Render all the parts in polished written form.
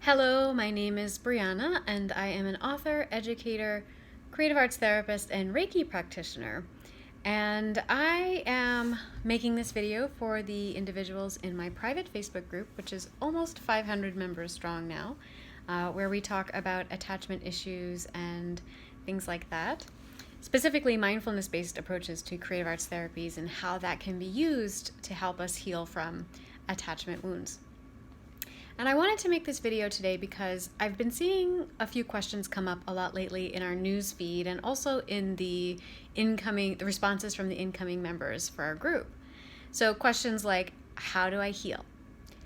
Hello, my name is Brianna, and I am an author, educator, creative arts therapist, and Reiki practitioner. And I am making this video for the individuals in my private Facebook group, which is almost 500 members strong now, where we talk about attachment issues and things like that. Specifically, mindfulness-based approaches to creative arts therapies and how that can be used to help us heal from attachment wounds. And I wanted to make this video today because I've been seeing a few questions come up a lot lately in our news feed and also in the responses from the incoming members for our group. So questions like, how do I heal?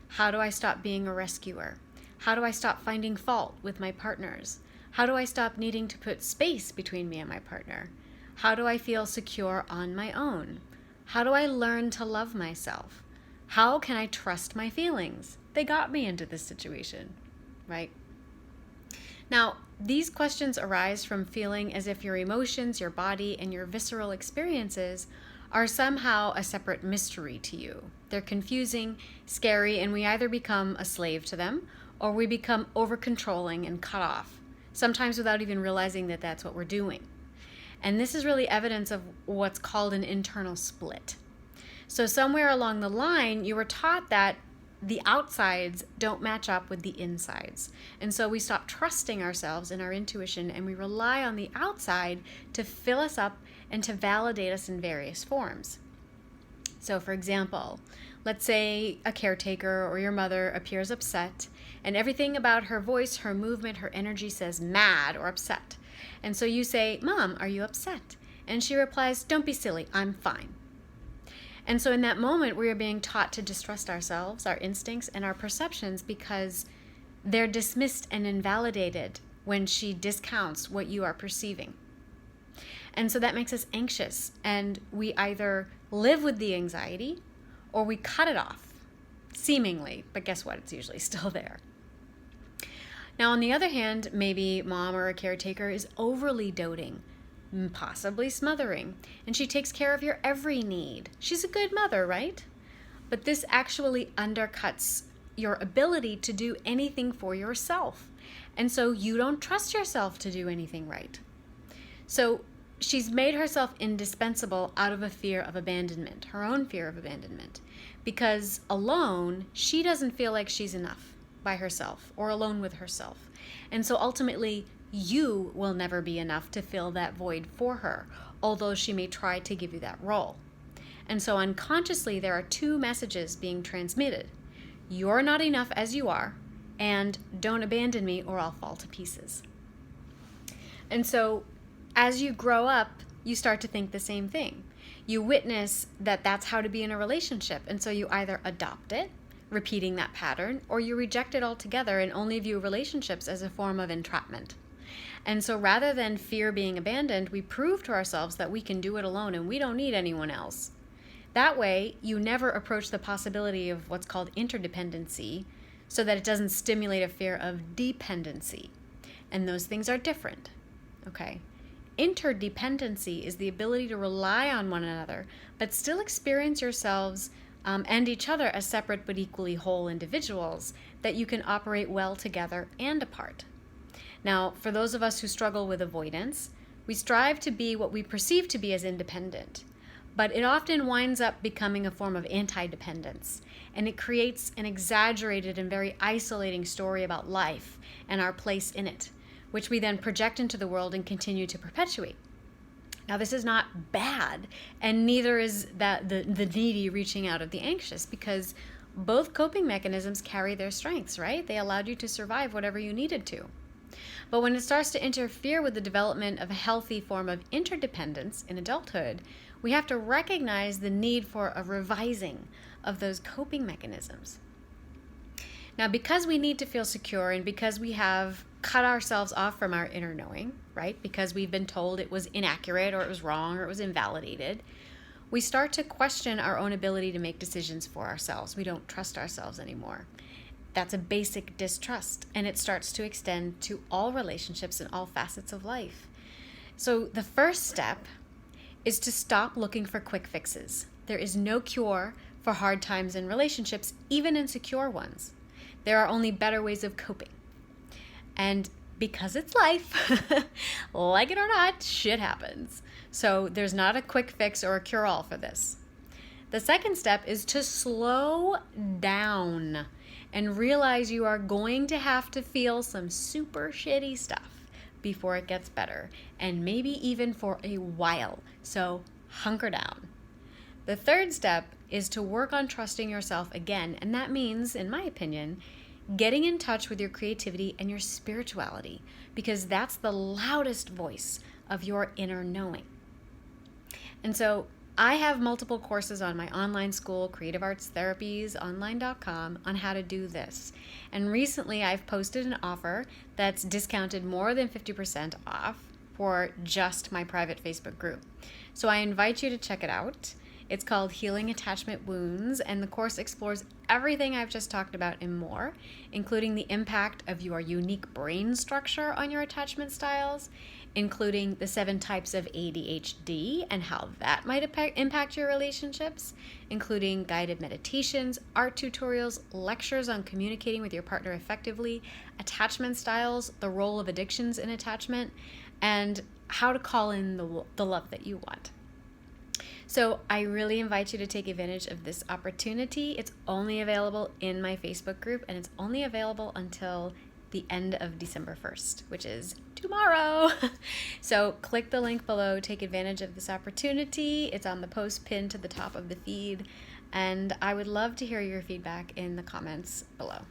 How do I stop being a rescuer? How do I stop finding fault with my partners? How do I stop needing to put space between me and my partner? How do I feel secure on my own? How do I learn to love myself? How can I trust my feelings? They got me into this situation, right? Now, these questions arise from feeling as if your emotions, your body, and your visceral experiences are somehow a separate mystery to you. They're confusing, scary, and we either become a slave to them or we become over-controlling and cut off, sometimes without even realizing that that's what we're doing. And this is really evidence of what's called an internal split. So somewhere along the line, you were taught that the outsides don't match up with the insides. And so we stop trusting ourselves and our intuition, and we rely on the outside to fill us up and to validate us in various forms. So for example, let's say a caretaker or your mother appears upset, and everything about her voice, her movement, her energy says mad or upset. And so you say, "Mom, are you upset?" And she replies, "Don't be silly, I'm fine." And so in that moment, we are being taught to distrust ourselves, our instincts, and our perceptions because they're dismissed and invalidated when she discounts what you are perceiving. And so that makes us anxious, and we either live with the anxiety or we cut it off, seemingly, but guess what? It's usually still there. Now, on the other hand, maybe mom or a caretaker is overly doting, possibly smothering, and she takes care of your every need. She's a good mother, right? But this actually undercuts your ability to do anything for yourself. And so you don't trust yourself to do anything right. So she's made herself indispensable out of a fear of abandonment, her own fear of abandonment, because alone, she doesn't feel like she's enough by herself or alone with herself. And so ultimately, you will never be enough to fill that void for her, although she may try to give you that role. And so unconsciously, there are two messages being transmitted. You're not enough as you are, and don't abandon me or I'll fall to pieces. And so as you grow up, you start to think the same thing. You witness that that's how to be in a relationship, and so you either adopt it, repeating that pattern, or you reject it altogether and only view relationships as a form of entrapment. And so rather than fear being abandoned, we prove to ourselves that we can do it alone and we don't need anyone else. That way, you never approach the possibility of what's called interdependency so that it doesn't stimulate a fear of dependency. And those things are different, okay? Interdependency is the ability to rely on one another, but still experience yourselves and each other as separate but equally whole individuals that you can operate well together and apart. Now, for those of us who struggle with avoidance, we strive to be what we perceive to be as independent, but it often winds up becoming a form of anti-dependence, and it creates an exaggerated and very isolating story about life and our place in it, which we then project into the world and continue to perpetuate. Now, this is not bad, and neither is that the needy reaching out of the anxious, because both coping mechanisms carry their strengths, right? They allowed you to survive whatever you needed to. But when it starts to interfere with the development of a healthy form of interdependence in adulthood, we have to recognize the need for a revising of those coping mechanisms. Now, because we need to feel secure and because we have cut ourselves off from our inner knowing, right? Because we've been told it was inaccurate or it was wrong or it was invalidated, we start to question our own ability to make decisions for ourselves. We don't trust ourselves anymore. That's a basic distrust, and it starts to extend to all relationships and all facets of life. So the first step is to stop looking for quick fixes. There is no cure for hard times in relationships, even insecure ones. There are only better ways of coping. And because it's life, like it or not, shit happens. So there's not a quick fix or a cure-all for this. The second step is to slow down and realize you are going to have to feel some super shitty stuff before it gets better, and maybe even for a while. So hunker down. The third step is to work on trusting yourself again, and that means, in my opinion, getting in touch with your creativity and your spirituality, because that's the loudest voice of your inner knowing. And so I have multiple courses on my online school, creativeartstherapysonline.com, on how to do this. And recently I've posted an offer that's discounted more than 50% off for just my private Facebook group. So I invite you to check it out. It's called Healing Attachment Wounds, and the course explores everything I've just talked about and more, including the impact of your unique brain structure on your attachment styles, including the 7 types of ADHD and how that might impact your relationships, including guided meditations, art tutorials, lectures on communicating with your partner effectively, attachment styles, the role of addictions in attachment, and how to call in the love that you want. So I really invite you to take advantage of this opportunity. It's only available in my Facebook group, and it's only available until the end of December 1st, which is tomorrow. So click the link below, take advantage of this opportunity. It's on the post pinned to the top of the feed, and I would love to hear your feedback in the comments below.